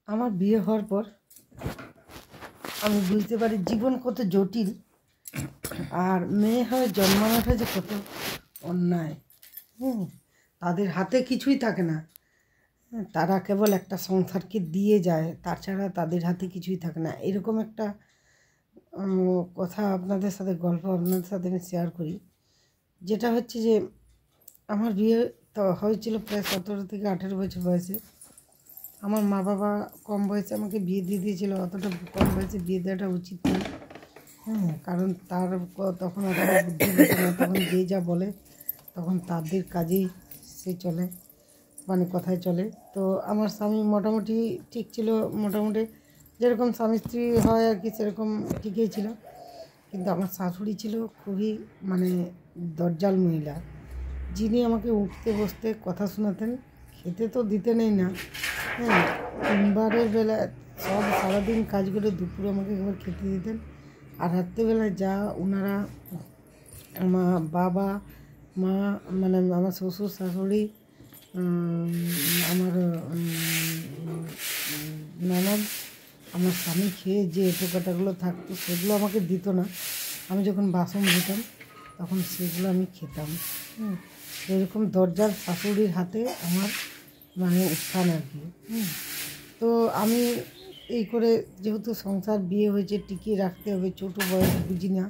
আমার বিয়ে হওয়ার পর আমি বুঝতে পারি জীবন কত জটিল আর মেয়ে হয়ে জন্মানোটা যে কত অন্যায়। তাদের হাতে কিছুই থাকে না, তারা কেবল একটা সংসারকে দিয়ে যায়, তাছাড়া তাদের হাতে কিছুই থাকে না। এরকম একটা কথা আপনাদের সাথে, গল্প আপনাদের সাথে আমি শেয়ার করি। যেটা হচ্ছে যে আমার বিয়ে তো হয়েছিল প্রায় 17 থেকে 18 বছর বয়সে। আমার মা বাবা কম বয়সে আমাকে বিয়ে দিয়ে দিয়েছিল। অতটা কম বয়সে বিয়ে দেওয়াটা উচিত নয়। কারণ তখন অতটা বুদ্ধি বসে না, তখন যে যা বলে তখন তাদের কাজেই সে চলে, মানে কথায় চলে। তো আমার স্বামী মোটামুটি ঠিক ছিল, মোটামুটি যেরকম স্বামী স্ত্রী হয় আর কি সেরকম ঠিকই ছিল। কিন্তু আমার শাশুড়ি ছিল খুবই মানে দজ্জাল মহিলা, যিনি আমাকে উঠতে বসতে কথা শোনাতেন, খেতে তো দিতেনই না। তিনবারের বেলা সব সারাদিন কাজ করে দুপুরে আমাকে একবার খেতে দিতেন। আর রাত্রেবেলায় যা ওনারা আমার বাবা মা মানে আমার শ্বশুর শাশুড়ি আমার ননদ আমার স্বামী খেয়ে যে এঁটোকাটাগুলো থাকতো সেগুলো আমাকে দিত না। আমি যখন বাসন ধুতাম তখন সেগুলো আমি খেতাম। এরকম দরজার শাশুড়ির হাতে আমার মানে উত্থান আর কি। তো আমি এই করে যেহেতু সংসার বিয়ে হয়েছে টিকিয়ে রাখতে হবে, ছোটো বয়স বুঝি না।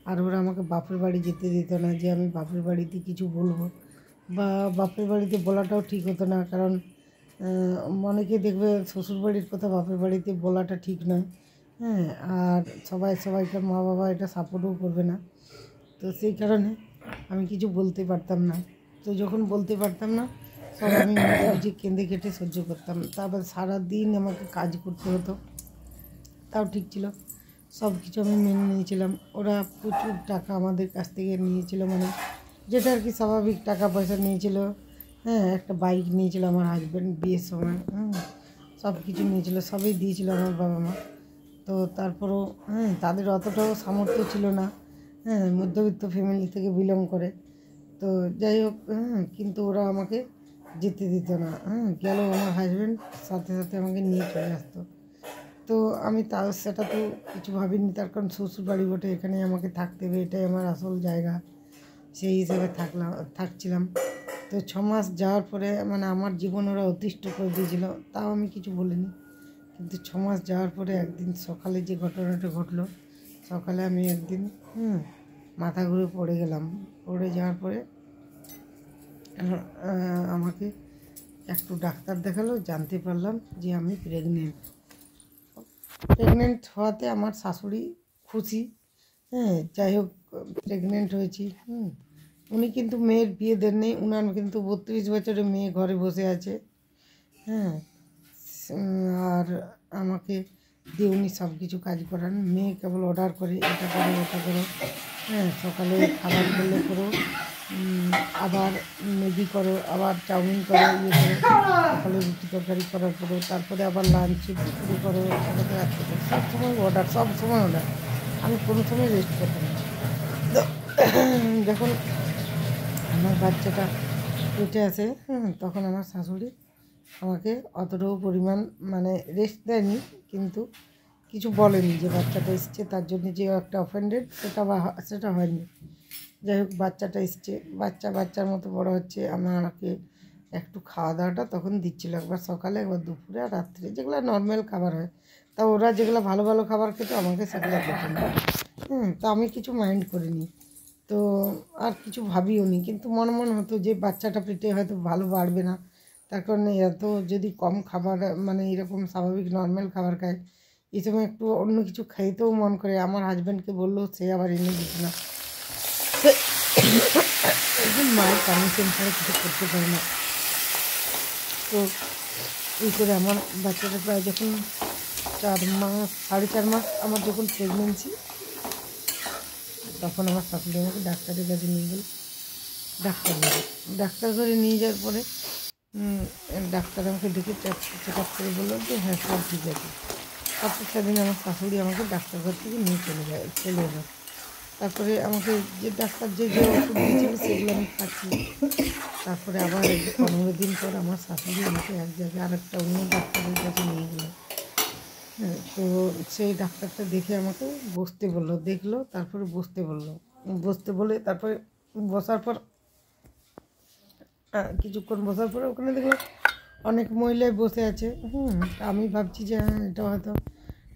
আর ওরা আমাকে বাপের বাড়ি যেতে দিত না, যে আমি বাপের বাড়িতে কিছু বলবো, বা বাপের বাড়িতে বলাটাও ঠিক হতো না। কারণ অনেকে দেখবে শ্বশুরবাড়ির কথা বাপের বাড়িতে বলাটা ঠিক নয়। আর সবাইকার মা বাবা এটা সাপোর্টও করবে না। তো সেই কারণে আমি কিছু বলতে পারতাম না। তো যখন বলতে পারতাম না সব আমি বুঝে কেঁদে কেটে সহ্য করতাম। তারপর সারাদিন আমাকে কাজ করতে হতো, তাও ঠিক ছিল, সব কিছু আমি মেনে নিয়েছিলাম। ওরা প্রচুর টাকা আমাদের কাছ থেকে নিয়েছিল, মানে যেটা আর কি স্বাভাবিক টাকা পয়সা নিয়েছিল। একটা বাইক নিয়েছিল আমার হাজব্যান্ড বিয়ের সময়। সব কিছু নিয়েছিল, সবই দিয়েছিল আমার বাবা মা। তো তারপরও তাদের অতটাও সামর্থ্য ছিল না। মধ্যবিত্ত ফ্যামিলি থেকে বিলং করে। তো যাই হোক, কিন্তু ওরা আমাকে যেতে দিত না। গেল আমার হাজব্যান্ড সাথে সাথে আমাকে নিয়ে চলে আসতো। তো আমি তাও সেটা তো কিছু ভাবিনি, তার কারণ শ্বশুরবাড়ি বটে, এখানে আমাকে থাকতে হবে, এটাই আমার আসল জায়গা। সেই হিসেবে থাকছিলাম। তো 6 মাস যাওয়ার পরে মানে আমার জীবন ওরা অতিষ্ঠ করে দিয়েছিল, তাও আমি কিছু বলিনি। কিন্তু 6 মাস যাওয়ার পরে একদিন সকালে যে ঘটনাটা ঘটলো, সকালে আমি একদিন মাথা ঘুরে পড়ে গেলাম। পড়ে যাওয়ার পরে আমাকে একটু ডাক্তার দেখালো, জানতে পারলাম যে আমি প্রেগনেন্ট হওয়াতে আমার শাশুড়ি খুশি। যাই হোক, প্রেগনেন্ট হয়েছি। উনি কিন্তু মেয়ের বিয়ে দেননি, উনার কিন্তু 32 বছরের মেয়ে ঘরে বসে আছে। আর আমাকে দিয়ে উনি সব কিছু কাজ করান। মেয়ে কেবল অর্ডার করে, এটা করো ওটা করো। সকালে খাবার করলে করো, আবার ম্যাগি করো, আবার চাউমিন করো, সকালে রুটি তরকারি করার পরে তারপরে আবার লাঞ্চ দুপুরে করো, আমাদের রাত্রে করো, সব সময় অর্ডার, সব সময় অর্ডার। আমি কোনো সময় রেস্ট করতাম না। যখন আমার বাচ্চাটা পেটে আসে তখন আমার শাশুড়ি আমাকে অতটাও পরিমাণ মানে রেস্ট দেয়নি, কিন্তু কিছু বলেনি যে বাচ্চাটা এসছে তার জন্য যে একটা অফেন্ডেড সেটা হয়নি। যাই হোক, বাচ্চাটা এসছে, বাচ্চার মতো বড় হচ্ছে। আমাকে একটু খাওয়া দাওয়াটা তখন দিচ্ছিলো, একবার সকালে একবার দুপুরে আর রাত্রে, যেগুলো নর্মাল খাবার হয়। তা ওরা যেগুলো ভালো ভালো খাবার খেত আমাকে সেগুলো খেত না। তা আমি কিছু মাইন্ড করিনি, তো আর কিছু ভাবিও নি। কিন্তু মনে হতো যে বাচ্চাটা পেটে হয়তো ভালো বাড়বে না, তার কারণে এত যদি কম খাবার মানে এরকম স্বাভাবিক নর্মাল খাবার খায়, এই সময় একটু অন্য কিছু খাইতেও মন করে। আমার হাজব্যান্ডকে বললেও সে আবার এনে দিত না। একজন মায়ের পারমিশন ছাড়া কিছু করতে পারে না। তো এই করে আমার বাচ্চাটা প্রায় যখন 4 মাস 4.5 মাস আমার যখন প্রেগনেন্সি, তখন আমার শাশুড়ি আমাকে ডাক্তারের কাছে নিয়ে গেল। ডাক্তার ঘরে নিয়ে যাওয়ার পরে ডাক্তার আমাকে দেখে চেক আপ করে বললো যে হ্যাঁ সব ঠিক আছে। তারপর সেদিন আমার শাশুড়ি আমাকে ডাক্তার ঘর থেকে নিয়ে চলে এলো। তারপরে আমাকে যে ডাক্তার যে ওষুধ দিয়েছিল সেগুলো আমি খাচ্ছি। তারপরে আবার 15 দিন পর আমার শাশুড়ি আমাকে এক জায়গায় আরেকটা অন্য ডাক্তারের কাছে নিয়ে গেলো। তো সেই ডাক্তারটা দেখে আমাকে বসতে বললো, দেখলো, তারপরে বসতে বললো। বসতে বলে তারপরে বসার পর কিছুক্ষণ বসার পরে ওখানে দেখলাম অনেক মহিলাই বসে আছে। তা আমি ভাবছি যে হ্যাঁ, এটা হয়তো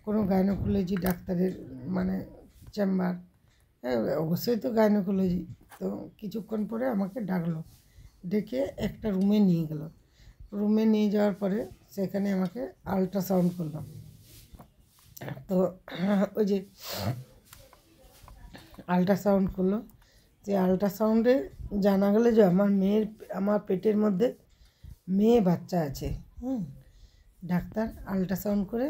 কোনো গাইনোকোলজি ডাক্তারের মানে চেম্বার। হ্যাঁ, অবশ্যই তো গাইনোকোলজি। তো কিছুক্ষণ পরে আমাকে ডাকলো, ডেকে একটা রুমে নিয়ে গেল। রুমে নিয়ে যাওয়ার পরে সেখানে আমাকে আল্ট্রাসাউন্ড করলো। তো ওই যে আল্ট্রাসাউন্ড করলো, যে আল্ট্রাসাউন্ডে জানা গেলো যে আমার পেটের মধ্যে মেয়ে বাচ্চা আছে। ডাক্তার আল্ট্রাসাউন্ড করে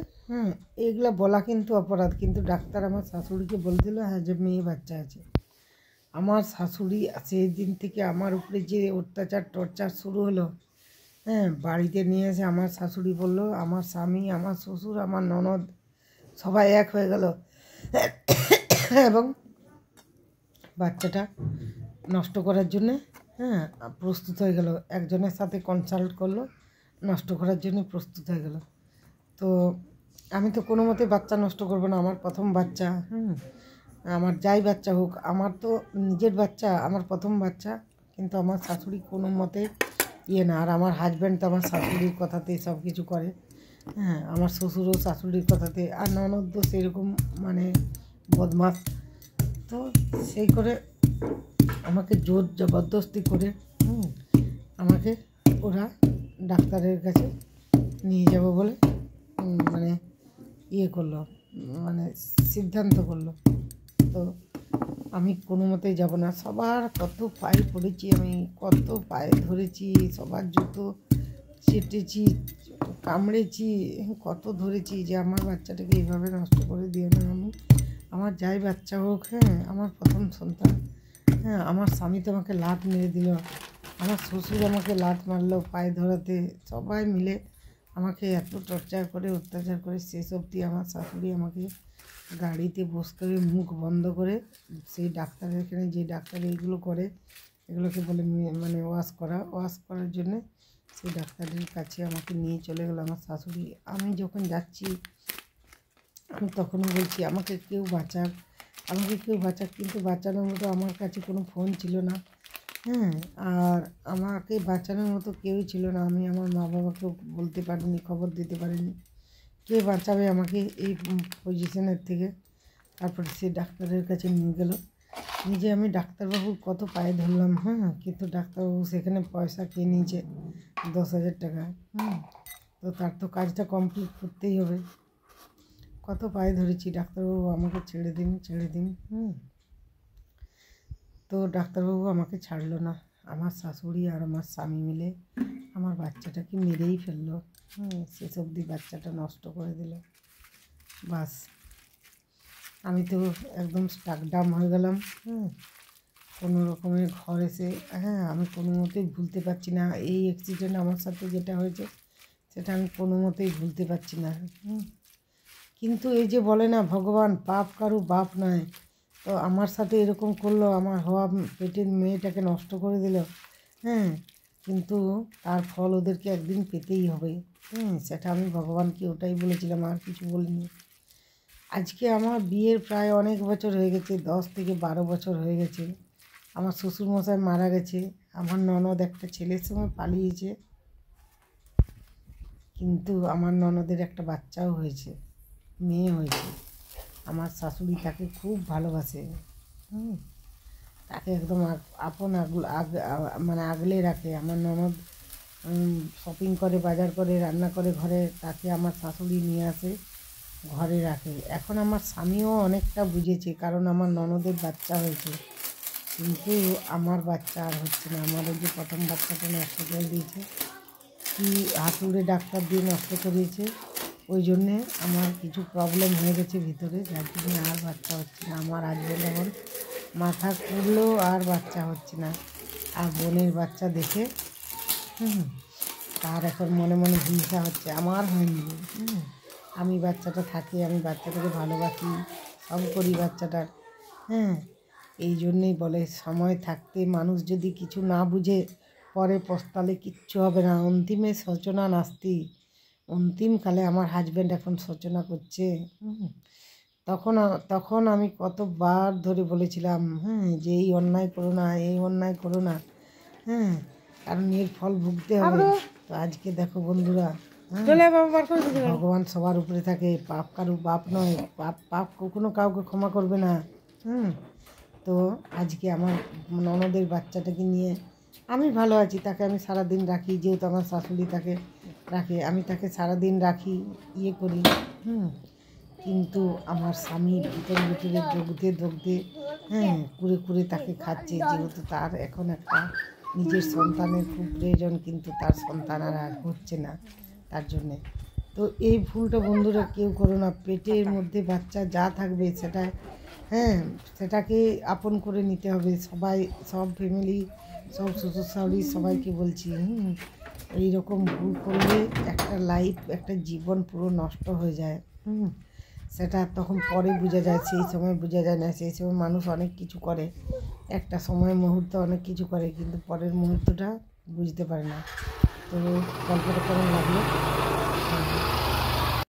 এগুলো বলা কিন্তু অপরাধ, কিন্তু ডাক্তার আমার শাশুড়িকে বলে দিল হ্যাঁ যে মেয়ে বাচ্চা আছে। আমার শাশুড়ি সেই দিন থেকে আমার উপরে যে অত্যাচার টর্চার শুরু হলো। বাড়িতে নিয়ে এসে আমার শাশুড়ি বলল, আমার স্বামী, আমার শ্বশুর, আমার ননদ সবাই এক হয়ে গেল এবং বাচ্চাটা নষ্ট করার জন্যে প্রস্তুত হয়ে গেল। একজনের সাথে কনসাল্ট করলো, নষ্ট করার জন্য প্রস্তুত হয়ে গেল। তো আমি তো কোনো মতে বাচ্চা নষ্ট করব না, আমার প্রথম বাচ্চা। আমার যাই বাচ্চা হোক, আমার তো নিজের বাচ্চা, আমার প্রথম বাচ্চা। কিন্তু আমার শাশুড়ি কোনো মতে না। আর আমার হাজব্যান্ড তো আমার শাশুড়ির কথাতে সব কিছু করে। আমার শ্বশুরও শাশুড়ির কথাতে, আর ননদ তো সেরকম মানে বদমাস। তো সেই করে আমাকে জোর জবরদস্তি করে আমাকে ওরা ডাক্তারের কাছে নিয়ে যাব বলে মানে করলো, মানে সিদ্ধান্ত করলো। তো আমি কোনো মতেই যাব না। সবার কত পায়ে পড়েছি, আমি কত পায়ে ধরেছি, সবার জুতো চেটেছি, কামড়েছি, কত ধরেছি যে আমার বাচ্চাটাকে এইভাবে নষ্ট করে দিও না। আমার যাই বাচ্চা হোক, আমার প্রথম সন্তান। আমার স্বামী তো আমাকে লাত মেরে দিল, আমার শ্বশুর আমাকে লাত মারলো পায়ে ধরাতে, সবাই মিলে আমাকে এত টর্চার করে অত্যাচার করে শেষ অবধি আমার শাশুড়ি আমাকে গাড়িতে বস করে মুখ বন্ধ করে সেই ডাক্তারের এখানে যে ডাক্তার এইগুলো করে, এগুলোকে বলে মানে ওয়াশ করার জন্যে সেই ডাক্তারের কাছে আমাকে নিয়ে চলে গেলো আমার শাশুড়ি। আমি যখন যাচ্ছি আমি তখনও বলছি আমাকে কেউ বাঁচাক, কিন্তু বাঁচানোর মতো আমার কাছে কোনো ফোন ছিল না। আর আমাকে বাঁচানোর মতো কেউই ছিল না। আমি আমার মা বাবাকেও বলতে পারিনি, খবর দিতে পারিনি কে বাঁচাবে আমাকে এই পজিশনের থেকে। তারপরে সে ডাক্তারের কাছে নিয়ে গেল। নিজে আমি ডাক্তারবাবুর কত পায়ে ধরলাম, কিন্তু ডাক্তারবাবু সেখানে পয়সা খেয়ে নিয়েছে 10,000 টাকা। তো তার তো কাজটা কমপ্লিট করতেই হবে। কত পায়ে ধরেছি, ডাক্তারবাবু আমাকে ছেড়ে দিন। তো ডাক্তারবাবু আমাকে ছাড়লো না। আমার শাশুড়ি আর আমার স্বামী মিলে আমার বাচ্চাটাকে মেরেই ফেললো। শেষ অবধি বাচ্চাটা নষ্ট করে দিল। বাস, আমি তো একদম স্টাক ডাউন হয়ে গেলাম। কোনো রকমের ঘর এসে আমি কোনো মতেই ভুলতে পারছি না এই অ্যাক্সিডেন্ট আমার সাথে যেটা হয়েছে, সেটা আমি কোনো মতেই ভুলতে পারছি না। কিন্তু এই যে বলে না ভগবান পাপ কারু বাপ নয়, তো আমার সাথে এরকম করলো, আমার হওয়া পেটের মেয়েটাকে নষ্ট করে দিল। কিন্তু তার ফল ওদেরকে একদিন পেতেই হবে। সেটা আমি ভগবানকে ওটাই বলেছিলাম, আর কিছু বলিনি। আজকে আমার বিয়ের প্রায় অনেক বছর হয়ে গেছে, 10 থেকে 12 বছর হয়ে গেছে। আমার শ্বশুরমশাই মারা গেছে, আমার ননদ একটা ছেলের সঙ্গে পালিয়েছে, কিন্তু আমার ননদের একটা বাচ্চাও হয়েছে, মেয়ে হয়েছে। আমার শাশুড়ি তাকে খুব ভালোবাসে, তাকে একদম আপন মানে আগলে রাখে। আমার ননদ শপিং করে, বাজার করে, রান্না করে ঘরে, তাকে আমার শাশুড়ি নিয়ে আসে, ঘরে রাখে। এখন আমার স্বামীও অনেকটা বুঝেছে, কারণ আমার ননদের বাচ্চা হয়েছে, কিন্তু আমার বাচ্চা আর হচ্ছে না। আমার ওই যে প্রথম বাচ্চাটা নষ্ট করে দিয়েছে, কি হাতুড়ে ডাক্তার দিয়ে নষ্ট করিয়েছে, ওই জন্যে আমার কিছু প্রবলেম হয়ে গেছে ভিতরে, যার জন্য আর বাচ্চা হচ্ছে না। আমার হাজব্যান্ড এখন মাথা খুললেও আর বাচ্চা হচ্ছে না। আর বোনের বাচ্চা দেখে তার এখন মনে মনে হিংসা হচ্ছে, আমার হয়নি। আমি বাচ্চাটা থাকি, আমি বাচ্চাটাকে ভালোবাসি, সব করি বাচ্চাটার। এই জন্যেই বলে সময় থাকতে মানুষ যদি কিছু না বুঝে পরে পস্তালে কিচ্ছু হবে না, অন্তিমে শোচনা নাস্তি। অন্তিমকালে আমার হাজব্যান্ড এখন শোচনা করছে। তখন আমি কতবার ধরে বলেছিলাম, হ্যাঁ, যে এই অন্যায় করো না, এই অন্যায় করো না, হ্যাঁ, কারণ এর ফল ভুগতে হবে। তো আজকে দেখো বন্ধুরা, ভগবান সবার উপরে থাকে, পাপ কারু বাপ নয়, পাপ কখনো কাউকে ক্ষমা করবে না। তো আজকে আমার ননদের বাচ্চাটাকে নিয়ে আমি ভালো আছি, তাকে আমি সারাদিন রাখি, যেহেতু আমার শাশুড়ি তাকে রাখে, আমি তাকে সারাদিন রাখি, ইয়ে করি। কিন্তু আমার স্বামী ভিতরে ভিতরে দগদে হ্যাঁ, কুড়ে কুড়ে তাকে খাচ্ছে, যেহেতু তার এখন একটা নিজের সন্তানের খুব প্রয়োজন, কিন্তু তার সন্তান আর হচ্ছে না তার জন্যে। তো এই ভুলটা বন্ধুরা কেউ করো না। পেটের মধ্যে বাচ্চা যা থাকবে সেটা, হ্যাঁ, সেটাকে আপন করে নিতে হবে। সবাই, সব ফ্যামিলি, সব শ্বশুর শাশুড়ি সবাইকে বলছি, এইরকম ভুল করলে একটা লাইফ, একটা জীবন পুরো নষ্ট হয়ে যায়। সেটা তখন পরে বোঝা যায়, সেই সময় বোঝা যায় না। সেই সময় মানুষ অনেক কিছু করে, একটা সময় মুহূর্তে অনেক কিছু করে, কিন্তু পরের মুহূর্তটা বুঝতে পারে না। তো গল্পটা কেমন লাগলো?